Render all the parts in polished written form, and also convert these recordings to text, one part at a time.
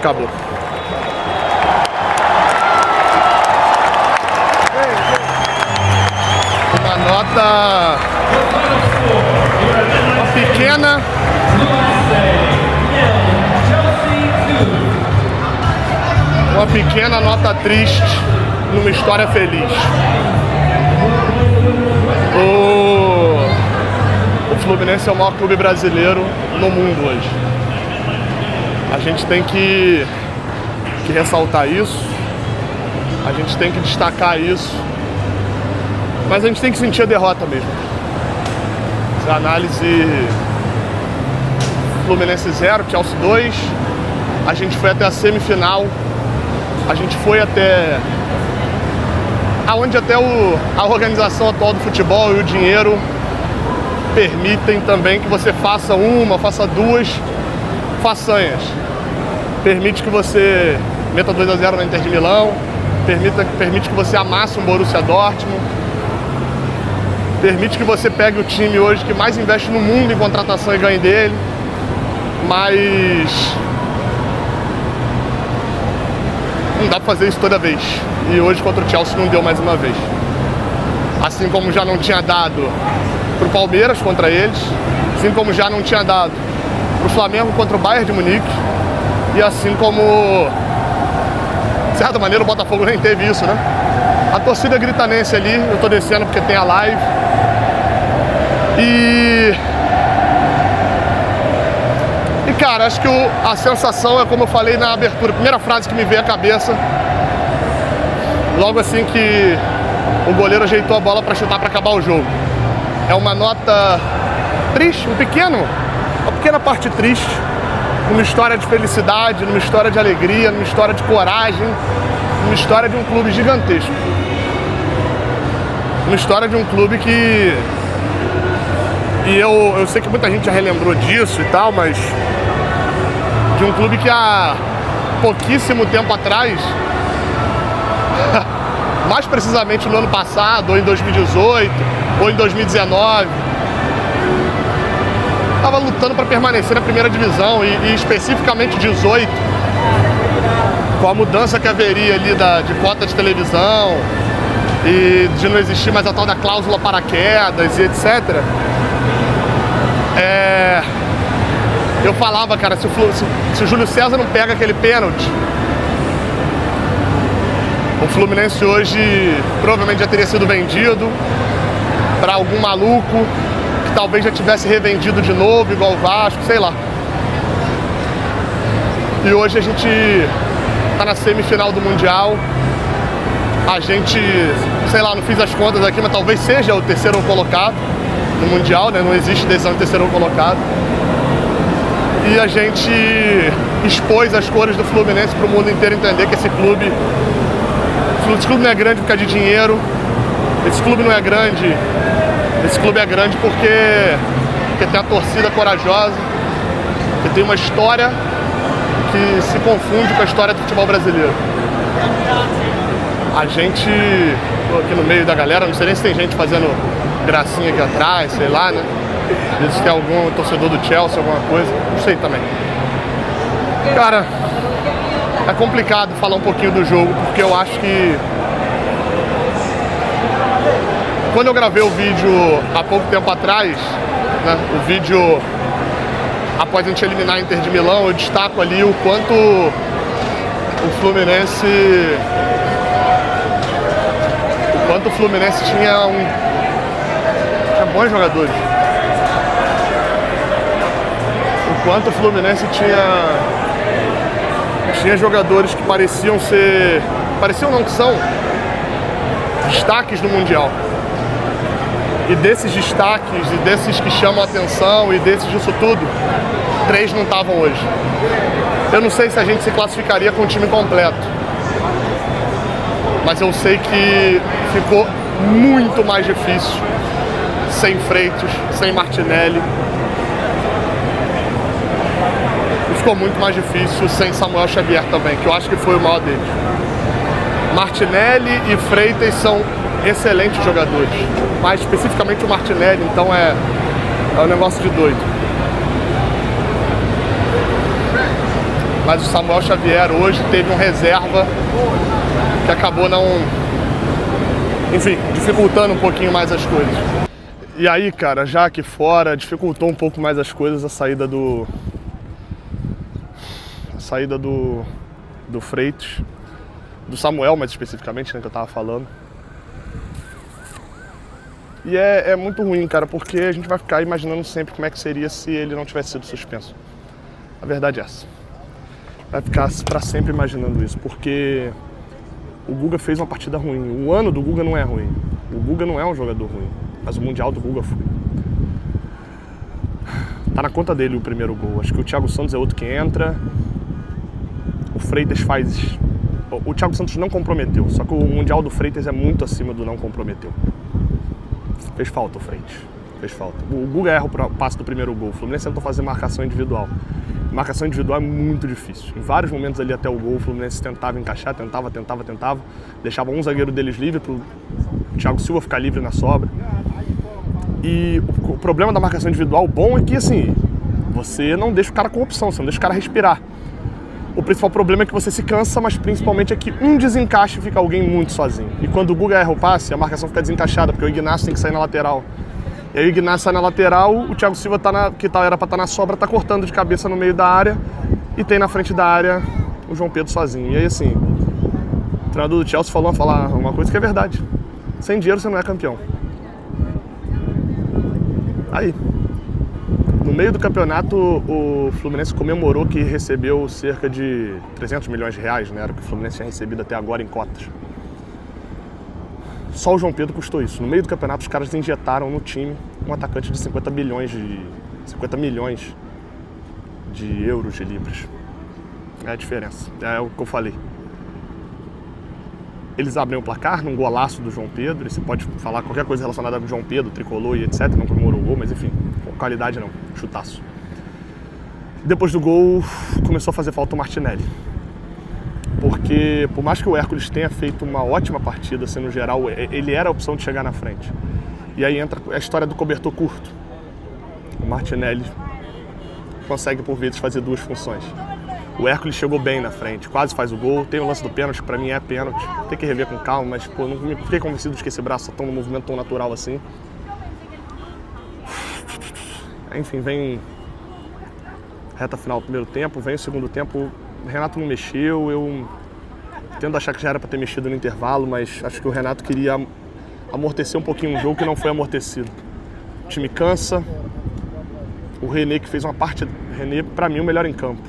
acabou. Uma nota pequena. Uma pequena nota triste numa história feliz. O Fluminense é o maior clube brasileiro no mundo hoje. A gente tem que ressaltar isso, a gente tem que destacar isso, mas a gente tem que sentir a derrota mesmo. Essa análise: Fluminense 0, Chelsea 2, a gente foi até a semifinal, a gente foi até aonde até a organização atual do futebol e o dinheiro permitem também que você faça faça duas façanhas. Permite que você meta 2-0 na Inter de Milão, permite que você amasse um Borussia Dortmund, permite que você pegue o time hoje que mais investe no mundo em contratação e ganhe dele, mas não dá pra fazer isso toda vez. E hoje contra o Chelsea não deu mais uma vez. Assim como já não tinha dado pro Palmeiras contra eles, assim como já não tinha dado pro Flamengo contra o Bayern de Munique, e assim como, de certa maneira, o Botafogo nem teve isso, né? A torcida gritanense ali, eu tô descendo porque tem a live. E cara, acho que a sensação é como eu falei na abertura, a primeira frase que me veio à cabeça, logo assim que o goleiro ajeitou a bola para chutar para acabar o jogo. É uma nota triste, uma pequena parte triste, numa história de felicidade, numa história de alegria, numa história de coragem, numa história de um clube gigantesco. Uma história de um clube que... E eu sei que muita gente já relembrou disso e tal, mas... De um clube que há pouquíssimo tempo atrás, mais precisamente no ano passado, ou em 2018, ou em 2019, estava lutando para permanecer na primeira divisão e especificamente 18, com a mudança que haveria ali de cota de televisão e de não existir mais a tal da cláusula paraquedas e etc. Eu falava, cara, se o Júlio César não pega aquele pênalti, o Fluminense hoje provavelmente já teria sido vendido para algum maluco que talvez já tivesse revendido de novo, igual o Vasco, sei lá. E hoje a gente tá na semifinal do Mundial. A gente, sei lá, não fiz as contas aqui, mas talvez seja o terceiro colocado no Mundial, né? Não existe decisão de terceiro colocado. E a gente expôs as cores do Fluminense para o mundo inteiro entender que esse clube não é grande por causa de dinheiro, esse clube não é grande, esse clube é grande porque tem a torcida corajosa, que tem uma história que se confunde com a história do futebol brasileiro. A gente, tô aqui no meio da galera, não sei nem se tem gente fazendo gracinha aqui atrás, sei lá, né? Se tem algum torcedor do Chelsea, alguma coisa, não sei também. Cara, é complicado falar um pouquinho do jogo, porque eu acho que quando eu gravei o vídeo há pouco tempo atrás, né, o vídeo após a gente eliminar a Inter de Milão, eu destaco ali o quanto o Fluminense tinha bons jogadores. O quanto o Fluminense tinha jogadores que pareciam não, que são destaques do Mundial. E desses destaques, e desses que chamam a atenção, e desses disso tudo, 3 não estavam hoje. Eu não sei se a gente se classificaria com o time completo, mas eu sei que ficou muito mais difícil sem Freitas, sem Martinelli. E ficou muito mais difícil sem Samuel Xavier também, que eu acho que foi o maior deles. Martinelli e Freitas são excelentes jogadores, mas especificamente o Martinelli, então é um negócio de doido. Mas o Samuel Xavier hoje teve um reserva que acabou não... Enfim, dificultando um pouquinho mais as coisas. E aí, cara, já aqui fora, dificultou um pouco mais as coisas a saída do Freitas, do Samuel mais especificamente, né, que eu tava falando. E é muito ruim, cara, porque a gente vai ficar imaginando sempre como é que seria se ele não tivesse sido suspenso. A verdade é essa. Vai ficar pra sempre imaginando isso, porque o Guga fez uma partida ruim. O ano do Guga não é ruim. O Guga não é um jogador ruim, mas o Mundial do Guga foi. Tá na conta dele o primeiro gol. Acho que o Thiago Santos é outro que entra. O Freitas faz... O Thiago Santos não comprometeu, só que o Mundial do Freitas é muito acima do não comprometeu. Fez falta o Freitas, fez falta. O Guga erra o passe do primeiro gol. O Fluminense tentou fazer marcação individual. Marcação individual é muito difícil. Em vários momentos ali até o gol, o Fluminense tentava encaixar, tentava. Deixava um zagueiro deles livre para o Thiago Silva ficar livre na sobra. E o problema da marcação individual bom é que, assim, você não deixa o cara com opção, você não deixa o cara respirar. O principal problema é que você se cansa, mas principalmente é que um desencaixe e fica alguém muito sozinho. E quando o Guga erra o passe, a marcação fica desencaixada, porque o Ignacio tem que sair na lateral. E aí o Ignacio sai na lateral, o Thiago Silva, era para estar na sobra, tá cortando de cabeça no meio da área, e tem na frente da área o João Pedro sozinho. E aí, assim, o treinador do Chelsea falou uma coisa que é verdade. Sem dinheiro você não é campeão. Aí, no meio do campeonato, o Fluminense comemorou que recebeu cerca de 300 milhões de reais, né? Era o que o Fluminense tinha recebido até agora em cotas. Só o João Pedro custou isso. No meio do campeonato, os caras injetaram no time um atacante de 50 milhões de euros, de libras. É a diferença, é o que eu falei. Eles abrem o placar num golaço do João Pedro, e você pode falar qualquer coisa relacionada com o João Pedro, tricolor e etc, não comemorou o gol, mas enfim, qualidade não, chutaço. Depois do gol, começou a fazer falta o Martinelli. Porque, por mais que o Hércules tenha feito uma ótima partida, assim, no geral, ele era a opção de chegar na frente. E aí entra a história do cobertor curto. O Martinelli consegue, por vezes, fazer duas funções. O Hércules chegou bem na frente, quase faz o gol. Tem o lance do pênalti, que pra mim é pênalti. Tem que rever com calma, mas pô, não fiquei convencido de que esse braço tá tão no movimento tão natural assim. Enfim, vem reta final do primeiro tempo, vem o segundo tempo. O Renato não mexeu, eu tendo a achar que já era para ter mexido no intervalo, mas acho que o Renato queria amortecer um pouquinho um jogo que não foi amortecido. O time cansa, o René que fez uma parte, René para mim o melhor em campo.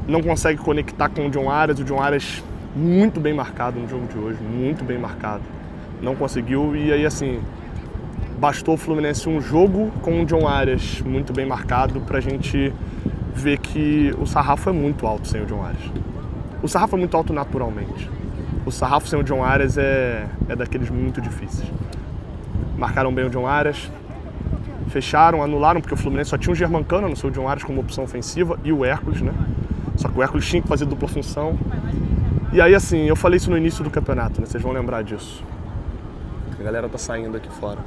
Não consegue conectar com o John Arias muito bem marcado no jogo de hoje, muito bem marcado. Não conseguiu e aí assim, bastou o Fluminense um jogo com o John Arias muito bem marcado pra gente ver que o sarrafo é muito alto sem o John Arias. O sarrafo é muito alto naturalmente. O sarrafo sem o John Arias é daqueles muito difíceis. Marcaram bem o John Arias, fecharam, anularam, porque o Fluminense só tinha o Germancano no seu John Arias como opção ofensiva e o Hércules, né? Só que o Hércules tinha que fazer dupla função. E aí, assim, eu falei isso no início do campeonato, né? Vocês vão lembrar disso. A galera tá saindo aqui fora.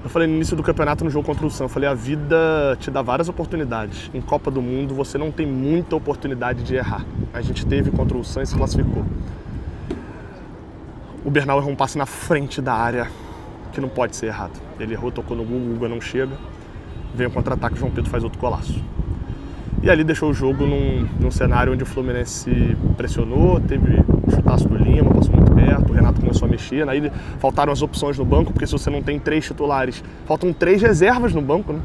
Eu falei no início do campeonato, no jogo contra o Santos, eu falei, a vida te dá várias oportunidades. Em Copa do Mundo, você não tem muita oportunidade de errar. A gente teve contra o Santos e se classificou. O Bernal errou um passe na frente da área, que não pode ser errado. Ele errou, tocou no Guga, o Guga não chega. Vem um contra-ataque, o João Pedro faz outro golaço. E ali deixou o jogo num cenário onde o Fluminense pressionou, teve o chutaço do Lima, passou muito perto, o Renato começou a mexer, aí faltaram as opções no banco, porque se você não tem 3 titulares, faltam 3 reservas no banco, né?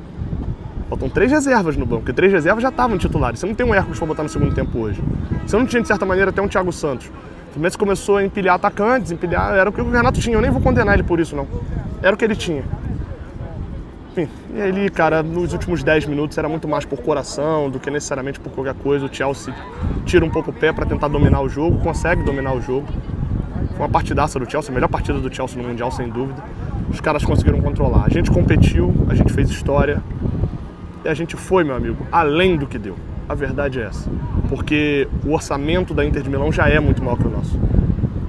Faltam 3 reservas no banco, porque 3 reservas já estavam titulares. Você não tem um Hércules para botar no segundo tempo hoje. Você não tinha, de certa maneira, até um Thiago Santos. O Fluminense começou a empilhar atacantes, era o que o Renato tinha, eu nem vou condenar ele por isso, não. Era o que ele tinha. Enfim, e aí, cara, nos últimos 10 minutos era muito mais por coração do que necessariamente por qualquer coisa. O Chelsea tira um pouco o pé para tentar dominar o jogo, consegue dominar o jogo. Foi uma partidaça do Chelsea, a melhor partida do Chelsea no Mundial, sem dúvida. Os caras conseguiram controlar. A gente competiu, a gente fez história e a gente foi, meu amigo, além do que deu. A verdade é essa. Porque o orçamento da Inter de Milão já é muito maior que o nosso.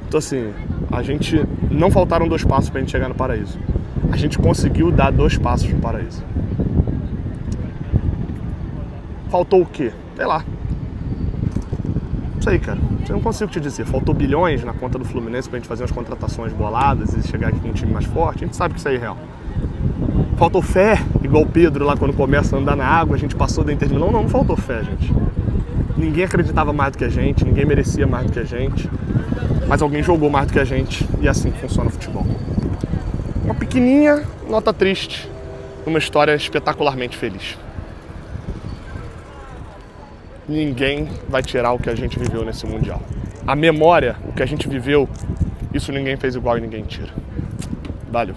Então, assim, a gente não faltaram 2 passos para a gente chegar no paraíso. A gente conseguiu dar 2 passos no paraíso. Faltou o quê? Sei lá. Não sei, cara. Eu não consigo te dizer. Faltou bilhões na conta do Fluminense pra gente fazer umas contratações boladas e chegar aqui com um time mais forte. A gente sabe que isso aí é real. Faltou fé, igual o Pedro lá quando começa a andar na água, a gente passou da Inter de Milão. Não faltou fé, gente. Ninguém acreditava mais do que a gente, ninguém merecia mais do que a gente. Mas alguém jogou mais do que a gente e assim funciona o futebol. Uma pequenininha nota triste, uma história espetacularmente feliz. Ninguém vai tirar o que a gente viveu nesse Mundial. A memória, o que a gente viveu, isso ninguém fez igual e ninguém tira. Valeu.